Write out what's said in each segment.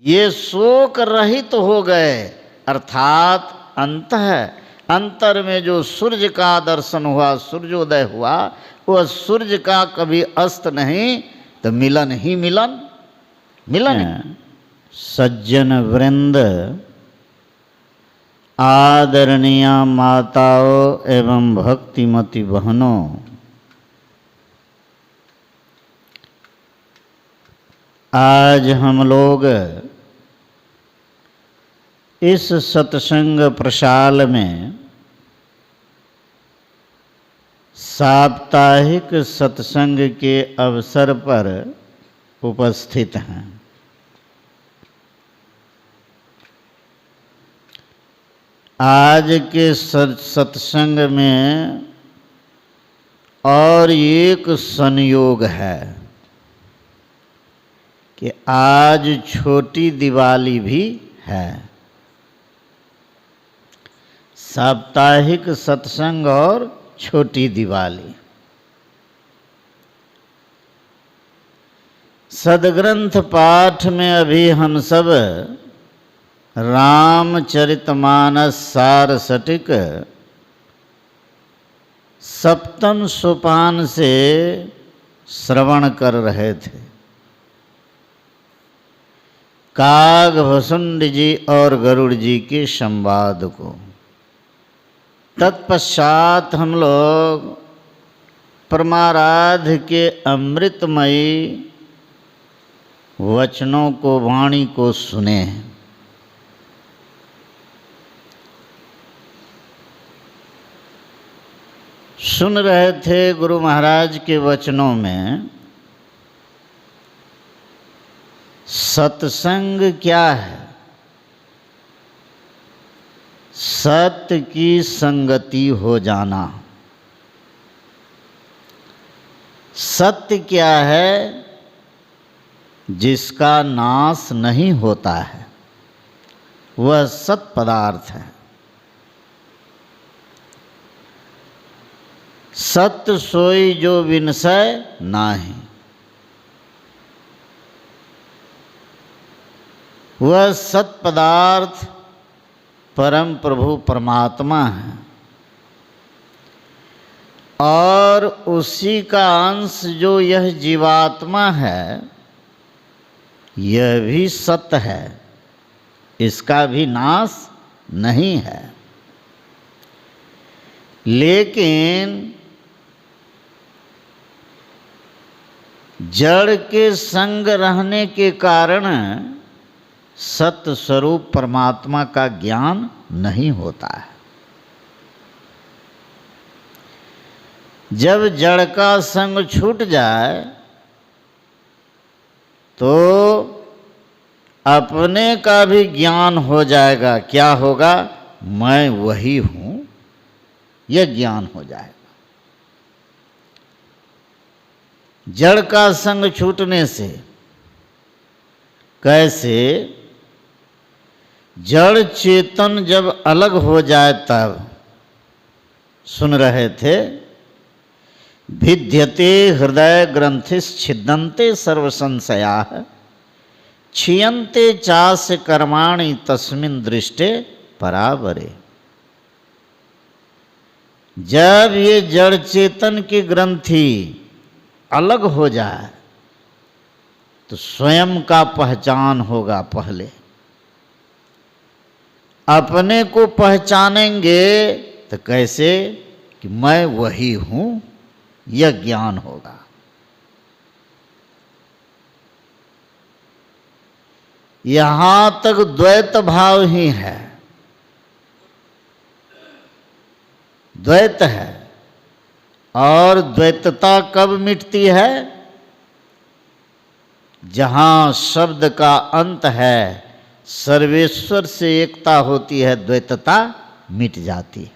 ये शोक रहित हो गए, अर्थात अंतर में जो सूर्य का दर्शन हुआ, सूर्योदय हुआ, वह सूर्य का कभी अस्त नहीं, तो मिलन ही मिलन। सज्जन वृंद, आदरणीय माताओं एवं भक्तिमती बहनों, आज हम लोग इस सत्संग प्रशाल में साप्ताहिक सत्संग के अवसर पर उपस्थित हैं। आज के सत्संग में और एक संयोग है कि आज छोटी दिवाली भी है। साप्ताहिक सत्संग और छोटी दिवाली। सद्ग्रंथ पाठ में अभी हम सब रामचरितमानस सार सटिक सप्तम सोपान से श्रवण कर रहे थे। काग भसुंड जी और गरुड़ जी के संवाद को। तत्पश्चात हम लोग परमाराध्य के अमृतमयी वचनों को, वाणी को सुने। सुन रहे थे गुरु महाराज के वचनों में सत्संग क्या है, सत्य की संगति हो जाना। सत्य क्या है? जिसका नाश नहीं होता है, वह सत पदार्थ है। सत्य सोई जो विनसय नाही, वह सत पदार्थ परम प्रभु परमात्मा है और उसी का अंश जो यह जीवात्मा है, यह भी सत्य है, इसका भी नाश नहीं है। लेकिन जड़ के संग रहने के कारण सत्य स्वरूप परमात्मा का ज्ञान नहीं होता है। जब जड़ का संग छूट जाए तो अपने का भी ज्ञान हो जाएगा। क्या होगा? मैं वही हूं, यह ज्ञान हो जाएगा। जड़ का संग छूटने से कैसे? जड़ चेतन जब अलग हो जाए तब। सुन रहे थे, भिद्यते हृदय ग्रंथिश्छिद्यन्ते सर्व संशयाः क्षीयन्ते चास्य कर्माणि तस्मिन् दृष्टे परावरे। जब ये जड़ चेतन की ग्रंथि अलग हो जाए तो स्वयं का पहचान होगा। पहले अपने को पहचानेंगे तो कैसे? कि मैं वही हूं, यह ज्ञान होगा। यहां तक द्वैत भाव ही है, द्वैत है। और द्वैतता कब मिटती है? जहां शब्द का अंत है, सर्वेश्वर से एकता होती है, द्वैतता मिट जाती है।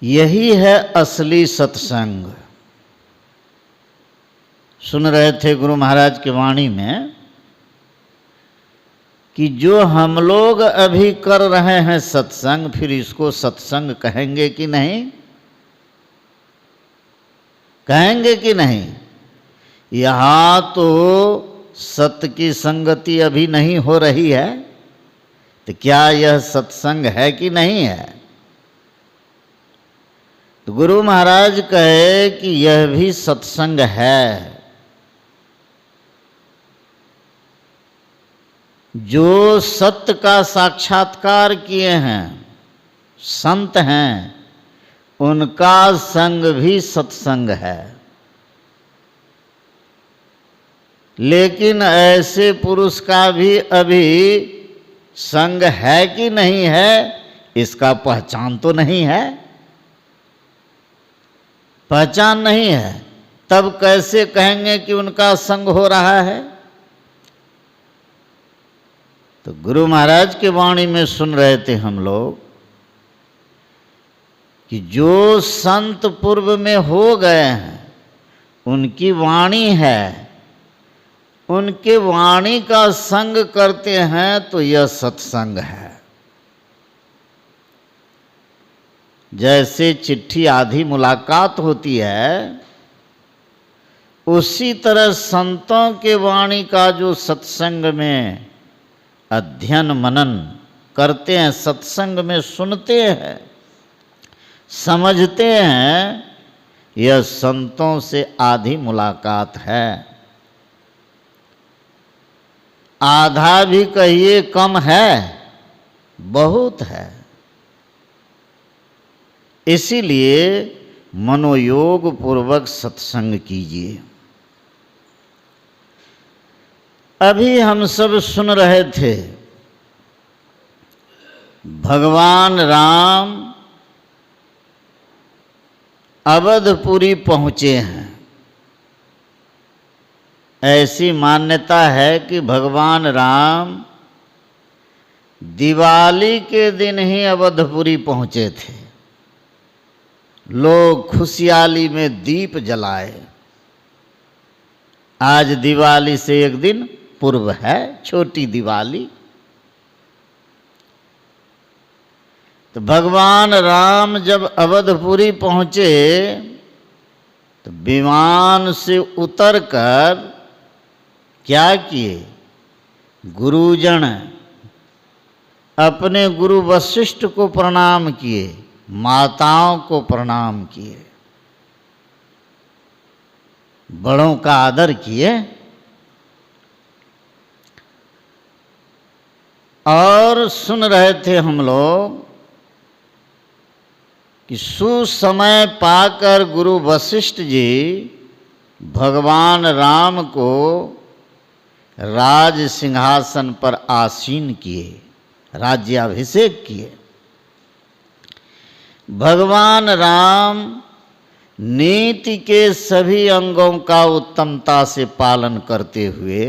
यही है असली सत्संग। सुन रहे थे गुरु महाराज की वाणी में कि जो हम लोग अभी कर रहे हैं सत्संग, फिर इसको सत्संग कहेंगे कि नहीं? कहेंगे कि नहीं? यहाँ तो सत्य की संगति अभी नहीं हो रही है, तो क्या यह सत्संग है कि नहीं है? तो गुरु महाराज कहे कि यह भी सत्संग है। जो सत्य का साक्षात्कार किए हैं, संत हैं, उनका संग भी सत्संग है। लेकिन ऐसे पुरुष का भी अभी संग है कि नहीं है, इसका पहचान तो नहीं है। पहचान नहीं है, तब कैसे कहेंगे कि उनका संग हो रहा है? तो गुरु महाराज की वाणी में सुन रहे थे हम लोग कि जो संत पूर्व में हो गए हैं, उनकी वाणी है, उनके वाणी का संग करते हैं, तो यह सत्संग है। जैसे चिट्ठी आधी मुलाकात होती है, उसी तरह संतों के वाणी का जो सत्संग में अध्ययन मनन करते हैं, सत्संग में सुनते हैं, समझते हैं, यह संतों से आधी मुलाकात है। आधा भी कहिए कम है, बहुत है। इसीलिए मनोयोग पूर्वक सत्संग कीजिए। अभी हम सब सुन रहे थे, भगवान राम अवधपुरी पहुँचे हैं। ऐसी मान्यता है कि भगवान राम दिवाली के दिन ही अवधपुरी पहुँचे थे। लोग खुशहाली में दीप जलाए। आज दिवाली से एक दिन पूर्व है छोटी दिवाली। तो भगवान राम जब अवधपुरी पहुँचे तो विमान से उतरकर क्या किए? गुरुजन अपने गुरु वशिष्ठ को प्रणाम किए, माताओं को प्रणाम किए, बड़ों का आदर किए। और सुन रहे थे हम लोग कि सुसमय पाकर गुरु वशिष्ठ जी भगवान राम को राज सिंहासन पर आसीन किए, राज्याभिषेक किए। भगवान राम नीति के सभी अंगों का उत्तमता से पालन करते हुए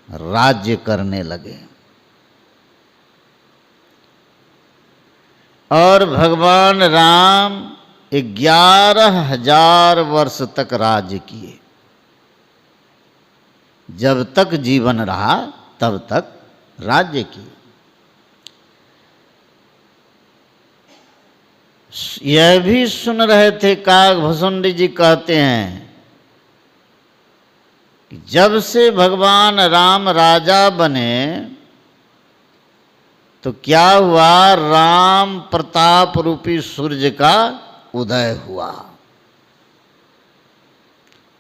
राज्य करने लगे। और भगवान राम 11,000 वर्ष तक राज्य किए। जब तक जीवन रहा तब तक राज्य किए। यह भी सुन रहे थे, काकभूषुंडी जी कहते हैं कि जब से भगवान राम राजा बने तो क्या हुआ? राम प्रताप रूपी सूर्य का उदय हुआ।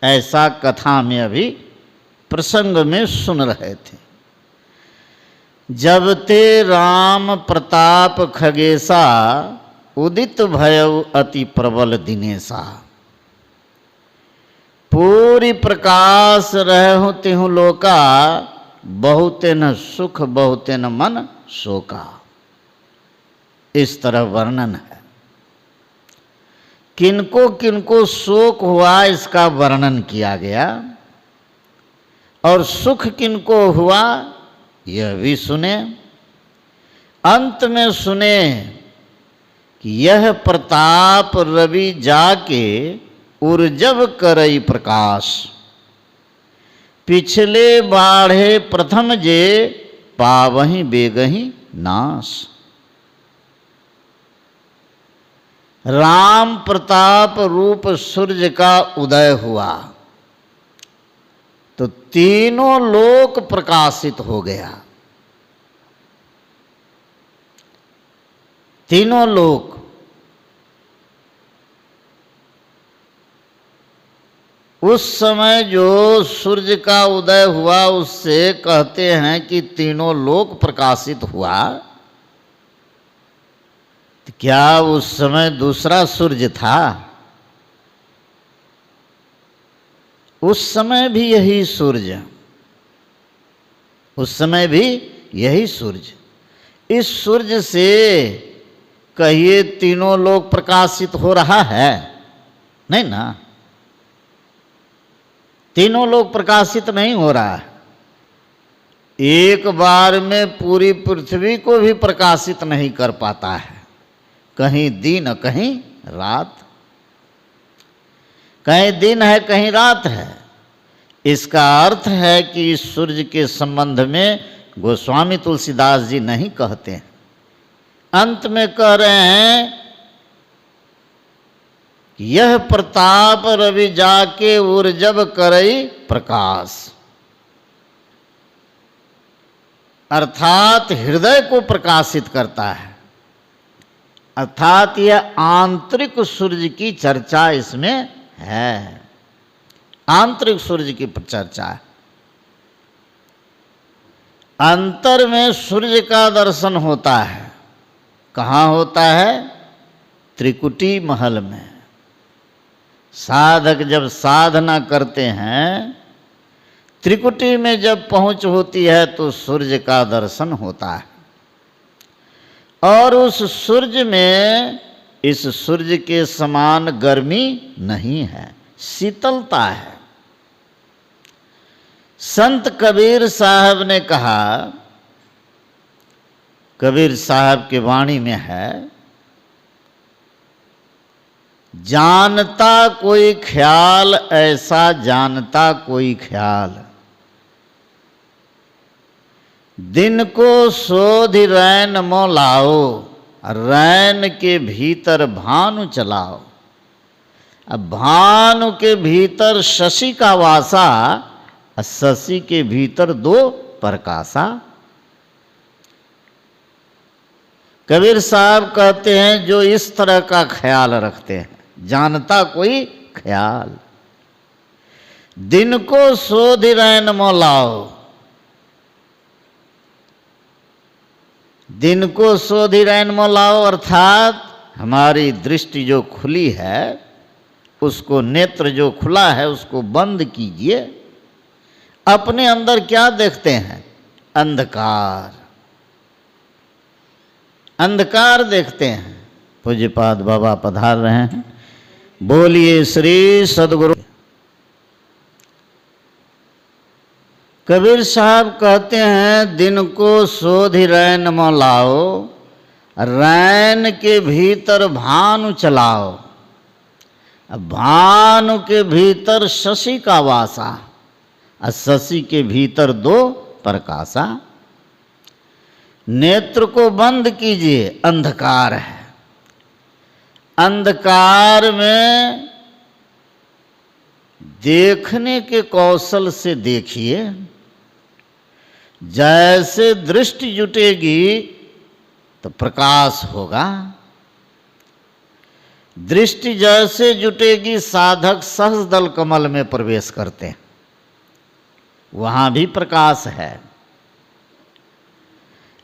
ऐसा कथा में अभी प्रसंग में सुन रहे थे। जब ते राम प्रताप खगेसा, उदित भयउ अति प्रबल दिनेसा। पूरी प्रकाश रहु तिहु लोका, बहुते न सुख बहुते न मन शोका। इस तरह वर्णन है। किनको किनको शोक हुआ इसका वर्णन किया गया, और सुख किनको हुआ यह भी सुने। अंत में सुने कि यह प्रताप रवि जाके उर्जव करई प्रकाश, पिछले बाढ़े प्रथम जे पावहीं बेगहीं नाश। राम प्रताप रूप सूर्य का उदय हुआ। तो तीनों लोक प्रकाशित हो गया। तीनों लोक। उस समय जो सूर्य का उदय हुआ उससे कहते हैं कि तीनों लोक प्रकाशित हुआ। तो क्या उस समय दूसरा सूर्य था? उस समय भी यही सूर्य, उस समय भी यही सूर्य। इस सूर्य से कहिए तीनों लोक प्रकाशित हो रहा है? नहीं ना, तीनों लोक प्रकाशित नहीं हो रहा है। एक बार में पूरी पृथ्वी को भी प्रकाशित नहीं कर पाता है। कहीं दिन कहीं रात, कहीं दिन है कहीं रात है। इसका अर्थ है कि इस सूर्य के संबंध में गोस्वामी तुलसीदास जी नहीं कहते हैं। अंत में कह रहे हैं कि यह प्रताप रवि जाके उर्जब करई प्रकाश, अर्थात हृदय को प्रकाशित करता है। अर्थात यह आंतरिक सूर्य की चर्चा इसमें है, आंतरिक सूर्य की चर्चा है। अंतर में सूर्य का दर्शन होता है। कहाँ होता है? त्रिकुटी महल में। साधक जब साधना करते हैं, त्रिकुटी में जब पहुंच होती है तो सूर्य का दर्शन होता है। और उस सूर्य में इस सूर्य के समान गर्मी नहीं है, शीतलता है। संत कबीर साहब ने कहा, कबीर साहब की वाणी में है, जानता कोई ख्याल ऐसा जानता कोई ख्याल, दिन को सोधि रैन मो लाओ, रैन के भीतर भानु चलाओ। अब भानु के भीतर शशि का वासा, शशि के भीतर दो प्रकाशा। कबीर साहब कहते हैं जो इस तरह का ख्याल रखते हैं, जानता कोई ख्याल, दिन को सोधि रैन मो लाओ, दिन को सोधि रैन मो लाओ, अर्थात हमारी दृष्टि जो खुली है, उसको, नेत्र जो खुला है उसको बंद कीजिए। अपने अंदर क्या देखते हैं? अंधकार, अंधकार देखते हैं। पूज्यपाद बाबा पधार रहे हैं। बोलिए श्री सद्गुरु। कबीर साहब कहते हैं दिन को सोधि रैन मो लाओ, रैन के भीतर भानु चलाओ। भानु के भीतर शशि का वासा, और शशि के भीतर दो प्रकाशा। नेत्र को बंद कीजिए, अंधकार है। अंधकार में देखने के कौशल से देखिए। जैसे दृष्टि जुटेगी तो प्रकाश होगा। दृष्टि जैसे जुटेगी, साधक सहस्रदल कमल में प्रवेश करते हैं, वहां भी प्रकाश है।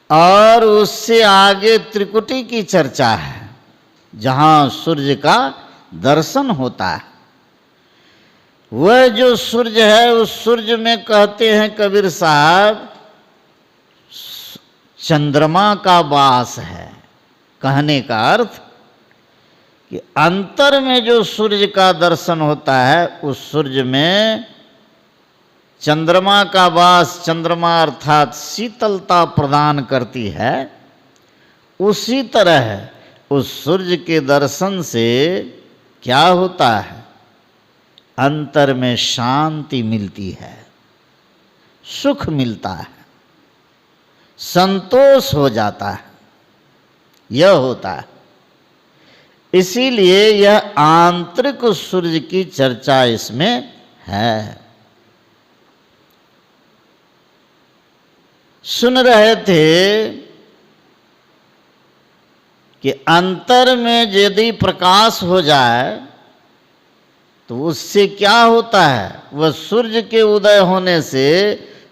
और उससे आगे त्रिकुटी की चर्चा है, जहां सूर्य का दर्शन होता है। वह जो सूर्य है, उस सूर्य में कहते हैं कबीर साहब, चंद्रमा का वास है। कहने का अर्थ कि अंतर में जो सूर्य का दर्शन होता है, उस सूर्य में चंद्रमा का वास, चंद्रमा अर्थात शीतलता प्रदान करती है। उसी तरह उस सूर्य के दर्शन से क्या होता है? अंतर में शांति मिलती है, सुख मिलता है, संतोष हो जाता है। यह होता है। इसीलिए यह आंतरिक सूर्य की चर्चा इसमें है। सुन रहे थे कि अंतर में यदि प्रकाश हो जाए तो उससे क्या होता है, वह सूर्य के उदय होने से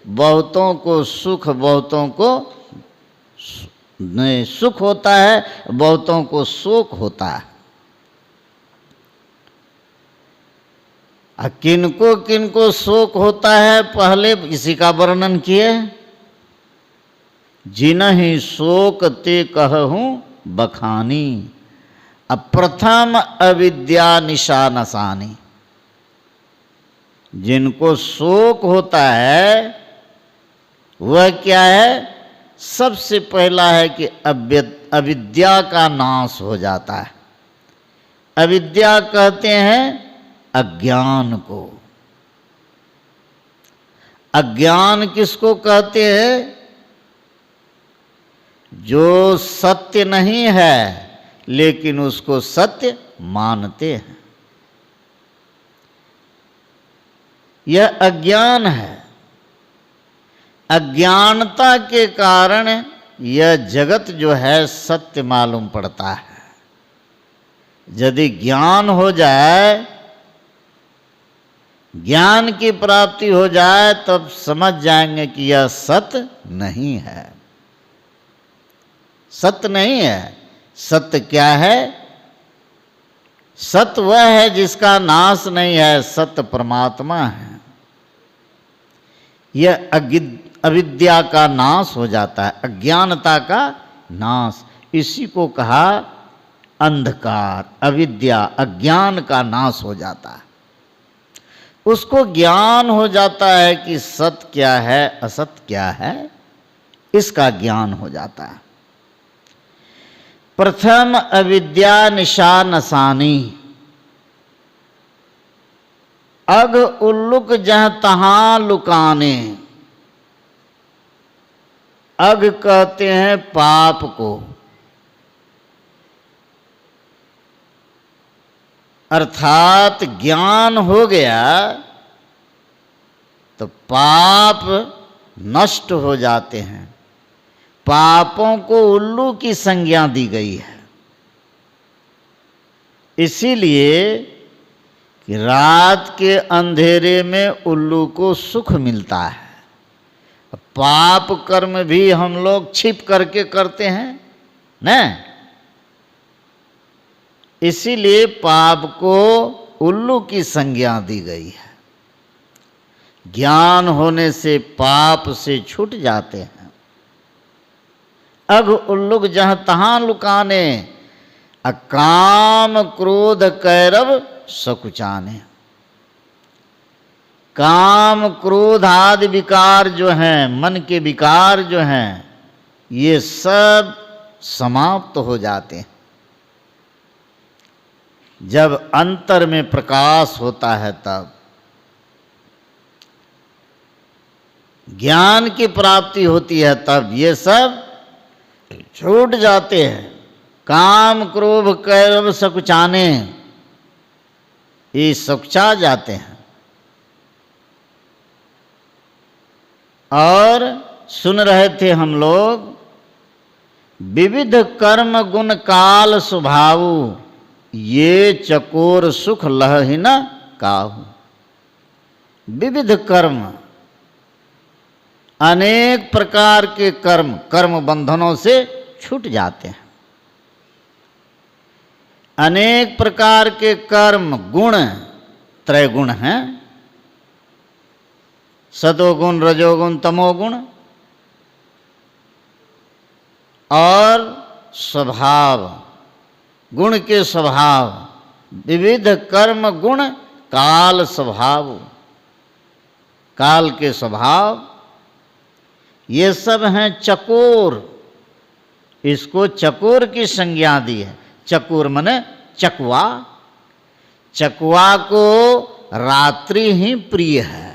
बहुतों को सुख, बहुतों को नहीं सुख होता है, बहुतों को शोक होता है। किनको किनको शोक होता है पहले इसी का वर्णन किए। जिनहि शोक ते कहूँ बखानी, प्रथम अविद्या निशा नसानी। जिनको शोक होता है वह क्या है, सबसे पहला है कि अविद्या का नाश हो जाता है। अविद्या कहते हैं अज्ञान को। अज्ञान किसको कहते हैं, जो सत्य नहीं है लेकिन उसको सत्य मानते हैं, यह अज्ञान है। अज्ञानता के कारण यह जगत जो है सत्य मालूम पड़ता है। यदि ज्ञान हो जाए, ज्ञान की प्राप्ति हो जाए, तब समझ जाएंगे कि यह सत्य नहीं है। सत्य नहीं है। सत्य क्या है, सत्य वह है जिसका नाश नहीं है, सत्य परमात्मा है। यह अविद्या का नाश हो जाता है, अज्ञानता का नाश। इसी को कहा अंधकार, अविद्या, अज्ञान का नाश हो जाता है। उसको ज्ञान हो जाता है कि सत्य क्या है, असत्य क्या है, इसका ज्ञान हो जाता है। प्रथम अविद्या निशा नसानी, अग उल्लुक जह तहां लुकाने। अग कहते हैं पाप को, अर्थात ज्ञान हो गया तो पाप नष्ट हो जाते हैं। पापों को उल्लू की संज्ञा दी गई है। इसीलिए कि रात के अंधेरे में उल्लू को सुख मिलता है। पाप कर्म भी हम लोग छिप करके करते हैं न, इसीलिए पाप को उल्लू की संज्ञा दी गई है। ज्ञान होने से पाप से छूट जाते हैं। अघ उल्लुक जहाँ तहाँ लुकाने, अकाम क्रोध कैरव सकुचाने। काम क्रोध आदि विकार जो हैं, मन के विकार जो हैं, ये सब समाप्त हो जाते हैं जब अंतर में प्रकाश होता है। तब ज्ञान की प्राप्ति होती है, तब ये सब छूट जाते हैं। काम क्रोध कैरव सकुचाने, ये सकुचा जाते हैं। और सुन रहे थे हम लोग, विविध कर्म गुण काल स्वभावु, ये चकोर सुख लह ही न काहू। विविध कर्म, अनेक प्रकार के कर्म, कर्म बंधनों से छूट जाते हैं। अनेक प्रकार के कर्म, गुण त्रैगुण हैं, सतोगुण, रजोगुण, तमोगुण, और स्वभाव, गुण के स्वभाव। विविध कर्म गुण काल स्वभाव, काल के स्वभाव, ये सब हैं चकोर। इसको चकोर की संज्ञा दी है। चकोर माने चकवा। चकवा को रात्रि ही प्रिय है।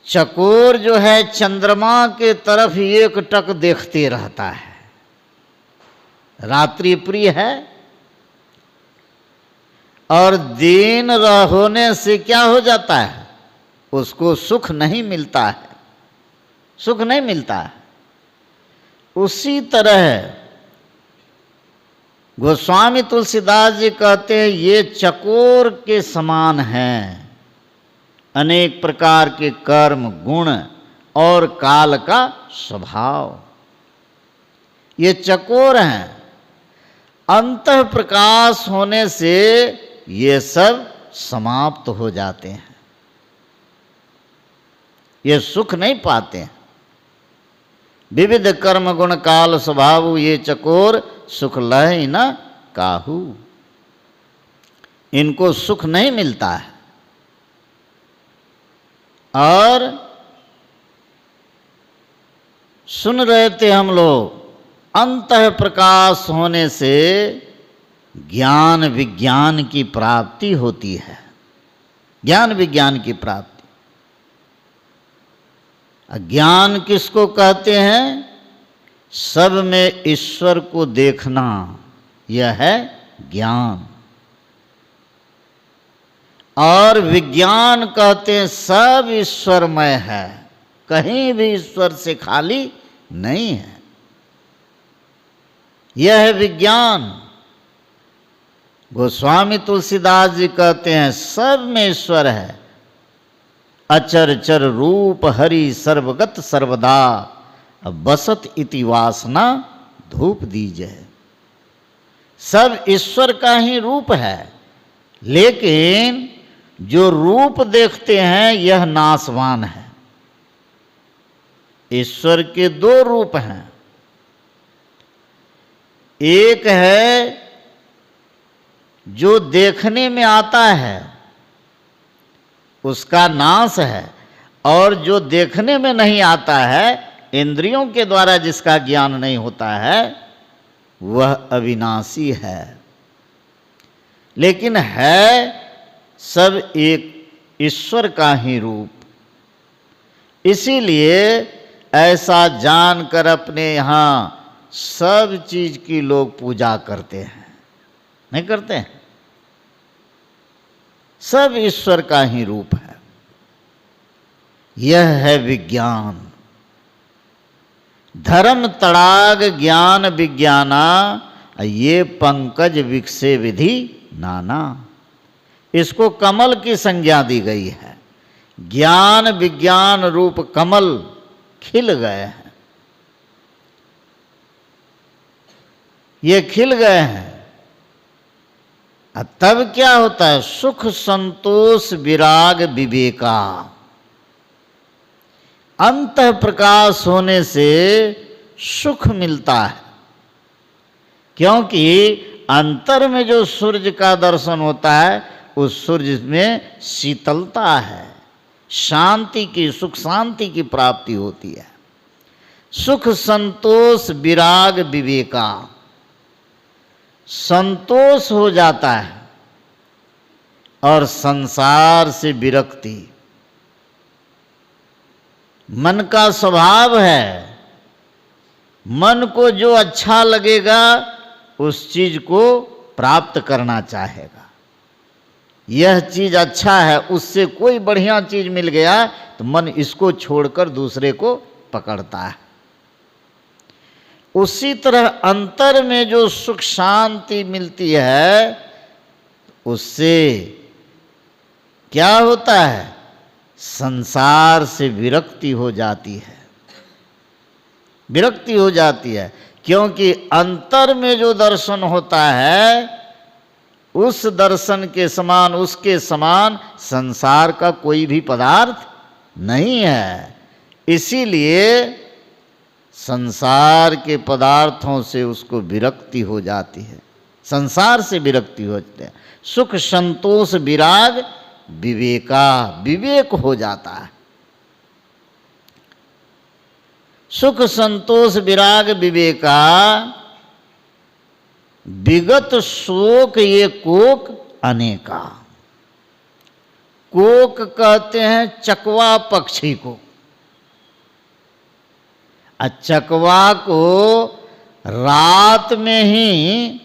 चकोर जो है चंद्रमा के तरफ एक टक देखते रहता है, रात्रि प्रिय है। और दिन होने से क्या हो जाता है, उसको सुख नहीं मिलता है। सुख नहीं मिलता है। उसी तरह गोस्वामी तुलसीदास जी कहते हैं ये चकोर के समान हैं, अनेक प्रकार के कर्म गुण और काल का स्वभाव। ये चकोर हैं, अंतः प्रकाश होने से ये सब समाप्त हो जाते हैं, ये सुख नहीं पाते हैं। विविध कर्म गुण काल स्वभाव ये चकोर सुख लह न काहू, इनको सुख नहीं मिलता है। और सुन रहे थे हम लोग, अंतः प्रकाश होने से ज्ञान विज्ञान की प्राप्ति होती है, ज्ञान विज्ञान की प्राप्ति। ज्ञान किसको कहते हैं? सब में ईश्वर को देखना, यह है ज्ञान। और विज्ञान कहते हैं सब ईश्वरमय है, कहीं भी ईश्वर से खाली नहीं है, यह है विज्ञान। गोस्वामी तुलसीदास जी कहते हैं सब में ईश्वर है, अचर चर रूप हरि सर्वगत सर्वदा, बसत इति वासना धूप दीजय। सब ईश्वर का ही रूप है, लेकिन जो रूप देखते हैं यह नाशवान है। ईश्वर के दो रूप हैं, एक है जो देखने में आता है उसका नाश है, और जो देखने में नहीं आता है, इंद्रियों के द्वारा जिसका ज्ञान नहीं होता है, वह अविनाशी है। लेकिन है सब एक ईश्वर का ही रूप। इसीलिए ऐसा जानकर अपने यहाँ सब चीज की लोग पूजा करते हैं, नहीं करते हैं? सब ईश्वर का ही रूप है, यह है विज्ञान। धर्म तड़ाग ज्ञान विज्ञाना, ये पंकज विकसे विधि नाना। इसको कमल की संज्ञा दी गई है। ज्ञान विज्ञान रूप कमल खिल गए हैं, ये खिल गए हैं। तब क्या होता है? सुख संतोष विराग विवेका। अंतः प्रकाश होने से सुख मिलता है, क्योंकि अंतर में जो सूर्य का दर्शन होता है उस सूर्य में शीतलता है, शांति की, सुख शांति की प्राप्ति होती है। सुख संतोष विराग विवेका, संतोष हो जाता है और संसार से विरक्ति। मन का स्वभाव है, मन को जो अच्छा लगेगा उस चीज को प्राप्त करना चाहेगा। यह चीज अच्छा है, उससे कोई बढ़िया चीज मिल गया तो मन इसको छोड़कर दूसरे को पकड़ता है। उसी तरह अंतर में जो सुख शांति मिलती है उससे क्या होता है? संसार से विरक्ति हो जाती है, विरक्ति हो जाती है। क्योंकि अंतर में जो दर्शन होता है उस दर्शन के समान, उसके समान संसार का कोई भी पदार्थ नहीं है। इसीलिए संसार के पदार्थों से उसको विरक्ति हो जाती है, संसार से विरक्ति होती है। सुख संतोष विराग विवेका, विवेक हो जाता है। सुख संतोष विराग विवेका, विगत शोक ये कोक अनेका। कोक कहते हैं चकवा पक्षी को। चकवा को रात में ही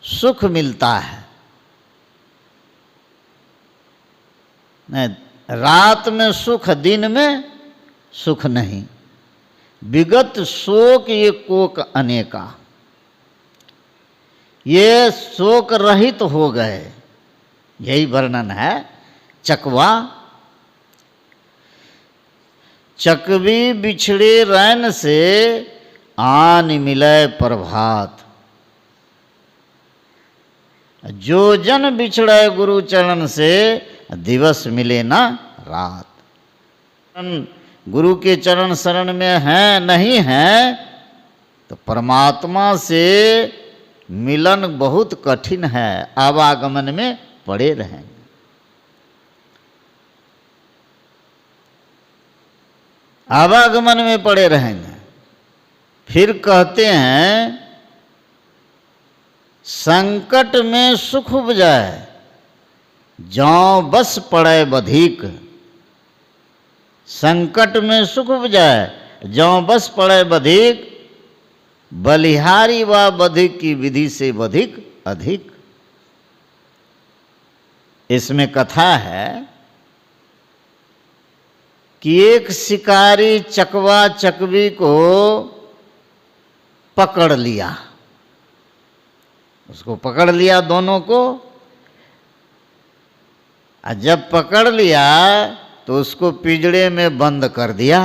सुख मिलता है। रात में सुख दिन में सुख नहीं, विगत शोक ये कोक अनेका, ये शोक रहित हो गए, यही वर्णन है। चकवा चकवी बिछड़े रैन से आन मिले प्रभात, जो जन बिछड़े गुरु चरण से दिवस मिले ना रात। गुरु के चरण शरण में हैं नहीं हैं तो परमात्मा से मिलन बहुत कठिन है, आवागमन में पड़े रहेंगे। आवागमन में पड़े रहेंगे। फिर कहते हैं संकट में सुख उपजाए जौं बस पड़े बधिक, संकट में सुख उपजाए जौं बस पड़े बधिक, बलिहारी व बधिक की विधि से बधिक अधिक। इसमें कथा है कि एक शिकारी चकवा चकवी को पकड़ लिया, उसको पकड़ लिया दोनों को। और जब पकड़ लिया तो उसको पिंजड़े में बंद कर दिया,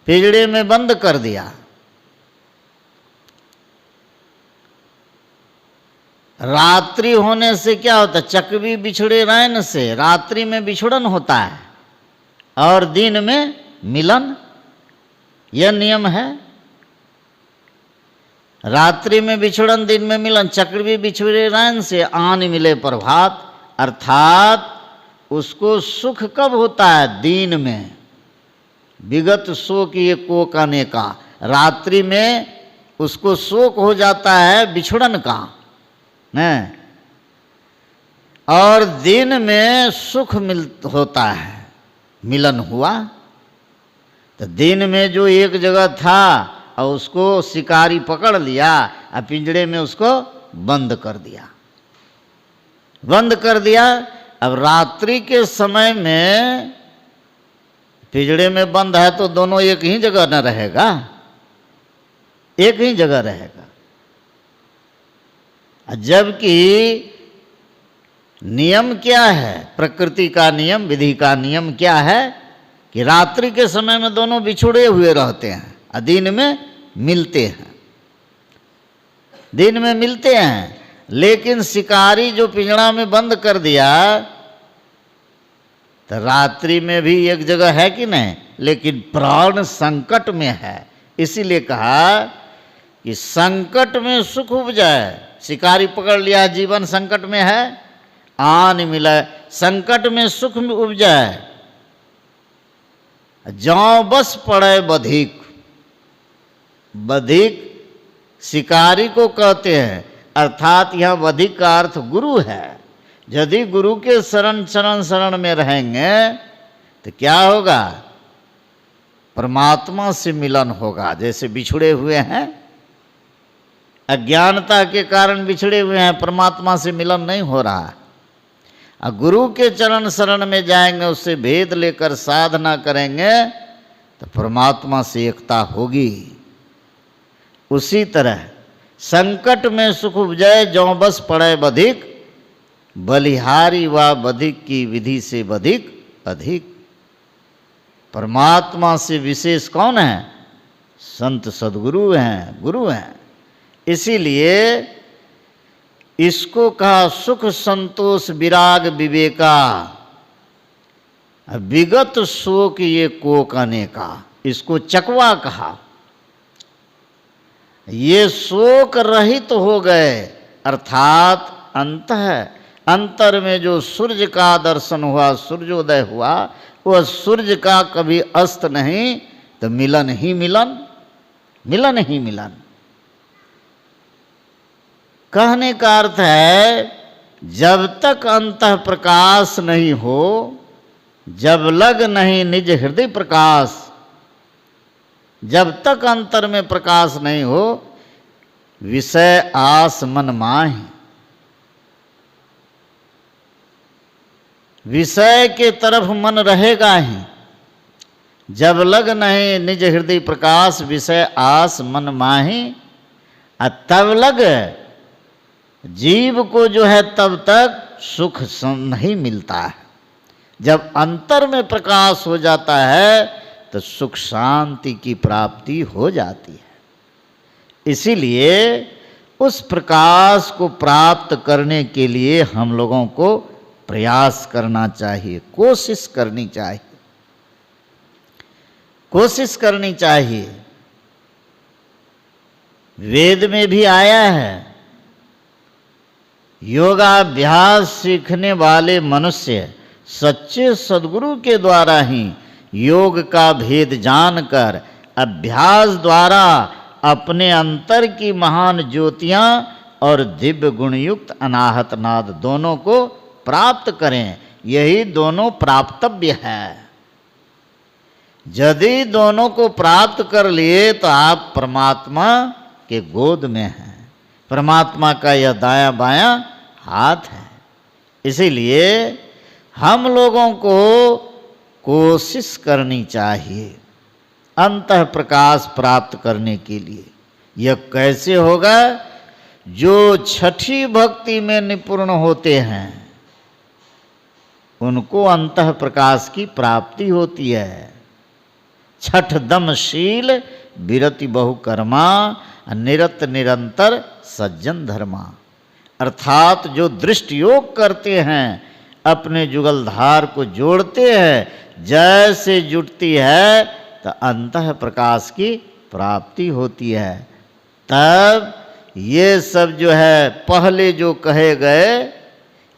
पिंजड़े में बंद कर दिया। रात्रि होने से क्या होता है, चकवी बिछड़े रैन से रात्रि में बिछड़न होता है और दिन में मिलन, यह नियम है। रात्रि में बिछड़न दिन में मिलन, चक्रवी बिछड़े रैन से आन मिले प्रभात, अर्थात उसको सुख कब होता है, दिन में। विगत शोक ये कोक अनेका, रात्रि में उसको शोक हो जाता है बिछड़न का न, और दिन में सुख होता है, मिलन हुआ। तो दिन में जो एक जगह था और उसको शिकारी पकड़ लिया और पिंजड़े में उसको बंद कर दिया, बंद कर दिया। अब रात्रि के समय में पिंजड़े में बंद है तो दोनों एक ही जगह न रहेगा, एक ही जगह रहेगा। जबकि नियम क्या है, प्रकृति का नियम, विधि का नियम क्या है कि रात्रि के समय में दोनों बिछुड़े हुए रहते हैं और दिन में मिलते हैं, दिन में मिलते हैं। लेकिन शिकारी जो पिंजड़ा में बंद कर दिया तो रात्रि में भी एक जगह है कि नहीं, लेकिन प्राण संकट में है। इसीलिए कहा कि संकट में सुख उपजाए, शिकारी पकड़ लिया, जीवन संकट में है, आन मिले, संकट में सुख उपजाए जौं बस पड़े बधिक। बधिक शिकारी को कहते हैं, अर्थात यह बधिक का अर्थ गुरु है। यदि गुरु के शरण में रहेंगे तो क्या होगा, परमात्मा से मिलन होगा। जैसे बिछड़े हुए हैं, अज्ञानता के कारण बिछड़े हुए हैं, परमात्मा से मिलन नहीं हो रहा। और गुरु के चरण शरण में जाएंगे, उससे भेद लेकर साधना करेंगे तो परमात्मा से एकता होगी। उसी तरह संकट में सुख उपजाए जौं बस पड़े बधिक, बलिहारी व बधिक की विधि से बधिक अधिक। परमात्मा से विशेष कौन है, संत सद्गुरु हैं, गुरु हैं। इसीलिए इसको कहा सुख संतोष विराग विवेका, विगत शोक ये कोक अनेका। इसको चकवा कहा। ये शोक रहित हो गए, अर्थात अंतर में जो सूर्य का दर्शन हुआ, सूर्योदय हुआ, वह सूर्य का कभी अस्त नहीं तो मिलन ही मिलन, मिलन ही मिलन। कहने का अर्थ है जब तक अंतः प्रकाश नहीं हो, जब लग नहीं निज हृदय प्रकाश, जब तक अंतर में प्रकाश नहीं हो, विषय आस मन माहि। विषय के तरफ मन रहेगा ही। जब लग नहीं निज हृदय प्रकाश, विषय आस मन माही, तब लग जीव को जो है तब तक सुख नहीं मिलता है। जब अंतर में प्रकाश हो जाता है तो सुख शांति की प्राप्ति हो जाती है। इसीलिए उस प्रकाश को प्राप्त करने के लिए हम लोगों को प्रयास करना चाहिए, कोशिश करनी चाहिए, कोशिश करनी चाहिए। वेद में भी आया है, योगाभ्यास सीखने वाले मनुष्य सच्चे सद्गुरु के द्वारा ही योग का भेद जानकर अभ्यास द्वारा अपने अंतर की महान ज्योतियां और दिव्य गुणयुक्त अनाहत नाद दोनों को प्राप्त करें। यही दोनों प्राप्तव्य है। यदि दोनों को प्राप्त कर लिए तो आप परमात्मा के गोद में हैं। परमात्मा का यह दायां बायां हाथ है। इसीलिए हम लोगों को कोशिश करनी चाहिए अंतः प्रकाश प्राप्त करने के लिए। यह कैसे होगा? जो छठी भक्ति में निपुण होते हैं उनको अंतः प्रकाश की प्राप्ति होती है। छठ दमशील विरति बहुकर्मा, निरत निरंतर सज्जन धर्मा। अर्थात जो दृष्टि योग करते हैं, अपने जुगलधार को जोड़ते हैं, जैसे जुटती है तो अंतः प्रकाश की प्राप्ति होती है। तब ये सब जो है पहले जो कहे गए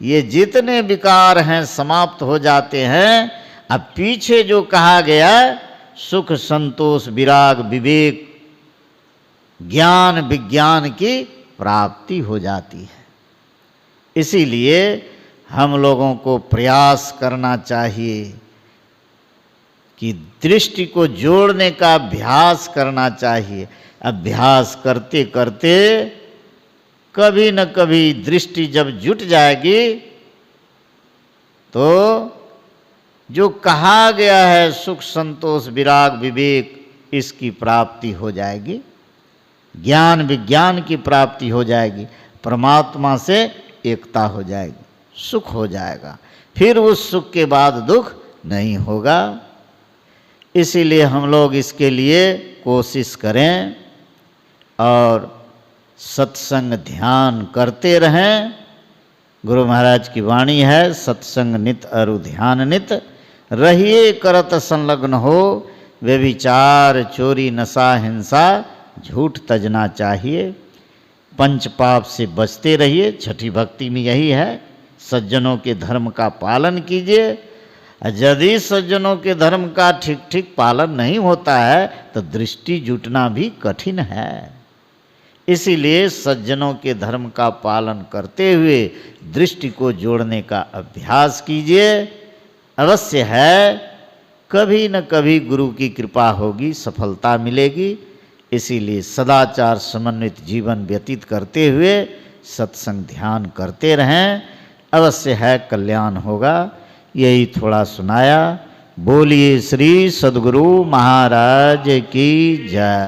ये जितने विकार हैं समाप्त हो जाते हैं। अब पीछे जो कहा गया सुख संतोष विराग विवेक ज्ञान विज्ञान की प्राप्ति हो जाती है। इसीलिए हम लोगों को प्रयास करना चाहिए कि दृष्टि को जोड़ने का अभ्यास करना चाहिए। अभ्यास करते करते कभी न कभी दृष्टि जब जुट जाएगी तो जो कहा गया है सुख संतोष विराग विवेक इसकी प्राप्ति हो जाएगी, ज्ञान विज्ञान की प्राप्ति हो जाएगी, परमात्मा से एकता हो जाएगी, सुख हो जाएगा। फिर उस सुख के बाद दुख नहीं होगा। इसीलिए हम लोग इसके लिए कोशिश करें और सत्संग ध्यान करते रहें। गुरु महाराज की वाणी है, सत्संग नित अरु ध्यान नित, रहिए करत संलग्न हो, व्यभिचार चोरी नशा हिंसा झूठ तजना चाहिए। पंच पाप से बचते रहिए। छठी भक्ति में यही है, सज्जनों के धर्म का पालन कीजिए। यदि सज्जनों के धर्म का ठीक ठीक पालन नहीं होता है तो दृष्टि जुटना भी कठिन है। इसीलिए सज्जनों के धर्म का पालन करते हुए दृष्टि को जोड़ने का अभ्यास कीजिए। अवश्य है कभी न कभी गुरु की कृपा होगी, सफलता मिलेगी। इसीलिए सदाचार समन्वित जीवन व्यतीत करते हुए सत्संग ध्यान करते रहें। अवश्य है कल्याण होगा। यही थोड़ा सुनाया। बोलिए श्री सद्गुरु महाराज की जय।